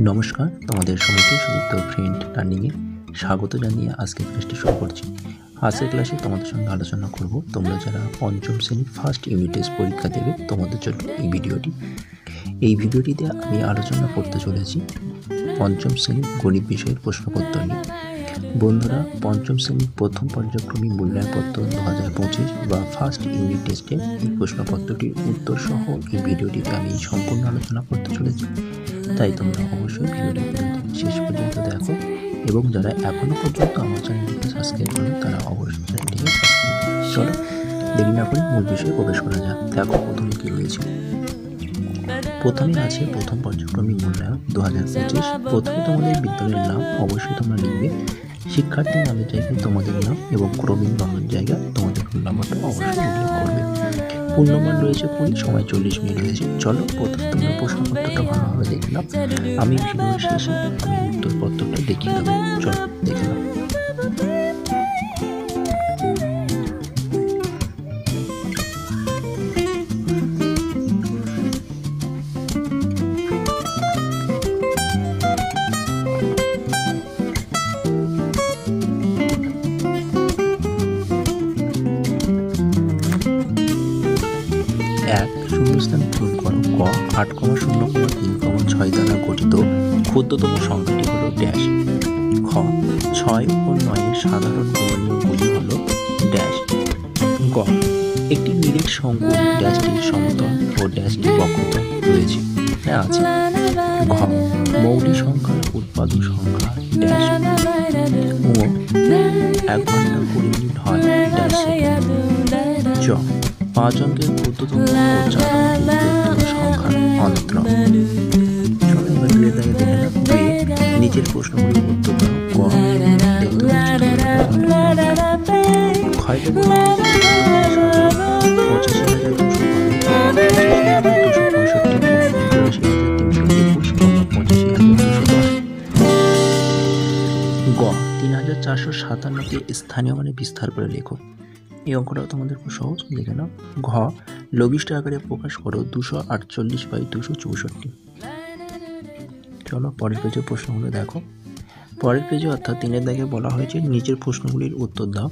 নমস্কার, তোমাদের সবাইকে সুদীপ্ত ফ্রেন্ড লার্নিংয়ে স্বাগত জানিয়ে আজকে ক্লাসটি শুরু করছি। আজকের ক্লাসে তোমাদের সঙ্গে আলোচনা করব তোমরা যারা পঞ্চম শ্রেণীর ফার্স্ট ইউনিট টেস্ট পরীক্ষা দেবে তোমাদের জন্য এই ভিডিওটিতে আমি আলোচনা করতে চলেছি পঞ্চম শ্রেণীর গণিত বিষয়ের প্রশ্নপত্র নিয়ে। বন্ধুরা, পঞ্চম শ্রেণীর প্রথম পর্যায়ক্রমিক মূল্যায়নপত্র 2025 বা ফার্স্ট ইউনিট টেস্টে এই প্রশ্নপত্রটির উত্তর সহ এই ভিডিওটিতে আমি সম্পূর্ণ আলোচনা করতে চলেছি। তাই তোমরা অবশ্যই ভিডিওটি শেষ পর্যন্ত দেখো এবং যারা এখনো পর্যন্ত আমার চ্যানেলটিকে সাবস্ক্রাইব করেন তারা অবশ্যই চ্যানেলটিকে সাবস্ক্রাইব করুন। চলো দেরি না করে মূল বিষয়ে প্রবেশ করা যাক। দেখো প্রথমে কি রয়েছে। প্রথমে আছে প্রথম পর্যায়ক্রমিক মূল্যায়ন 2025। প্রথমে তোমাদের বিদ্যালয়ের নাম অবশ্যই তোমরা লিখবে। শিক্ষার্থীর নামের জায়গায় তোমাদের নাম এবং ক্রমিক নম্বরের জায়গায় তোমাদের রোল নাম্বারটা অবশ্যই উল্লেখ করবে। পূর্ণমান রয়েছে 20, সময় 40 মিনিট রয়েছে। চলো প্রথমে তোমরা প্রশ্নপত্রটা ভালোভাবে দেখে নাও। আমি ভিডিওর শেষে আমি উত্তরপত্রটা দেখিয়ে দেবো। চলো দেখে নাও। শূন্যস্থান পূরণ করো। ক 8,0,3,6 দ্বারা গঠিত ক্ষুদ্রতম সংখ্যাটি হলো ড্যাশ। খ 6 ও 9 এর সাধারণ গুণনীয়কগুলি হলো ড্যাশ। গ একটি নিরেট শঙ্কু ড্যাশটির সমতল ও ড্যাশটির বক্রতল রয়েছে আছে। ঘ মৌলিক সংখ্যার উৎপাদক সংখ্যা ড্যাশ ও 1 ঘন্টা 20 মিনিট হয় ড্যাশ সেকেন্ড। চ 5 অঙ্কের ক্ষুদ্রতম ও 4 অঙ্কের সংখ্যার অন্তর। চলো এবার দুই দাগে দেখে নাও। নিচের প্রশ্নগুলির উত্তর দাও। ক ক্ষয়টা 85,265, গ 3,457কে স্থানীয় মানে বিস্তার করে লেখো। এই অঙ্কটাও তোমাদের খুব সহজ, দেখে নাও। ঘ লঘিষ্ঠ আকারে প্রকাশ করো 248/264। চলো পরের পেজের প্রশ্নগুলো দেখো। পরের পেজে অর্থাৎ 3 দাগে বলা হয়েছে নিচের প্রশ্নগুলির উত্তর দাও।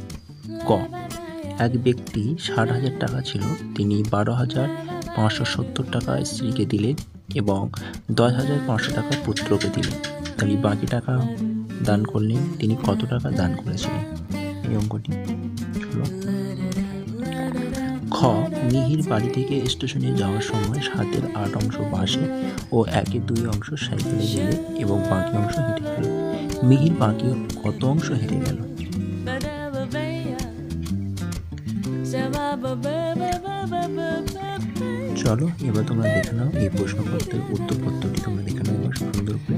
ক এক ব্যক্তি 60,000 টাকা ছিল, তিনি 12,570 টাকা স্ত্রীকে দিলেন এবং 10,500 টাকা পুত্রকে দিলেন। তাহলে বাকি টাকা দান করলেন, তিনি কত টাকা দান করেছিলেন? এই অঙ্কটি চলো। খ মিহির বাড়ি থেকে স্টেশনে যাওয়ার সময় 7/8 অংশ বাসে ও 1/2 অংশ সাইকেলে গেলে এবং বাকি অংশ হেঁটে গেল। মিহির বাকি কত অংশ হেঁটে গেল? চলো এবার তোমরা দেখে নাও এই প্রশ্নপত্রের উত্তরপত্রটি তোমরা দেখে নাও এবার সুন্দর করে।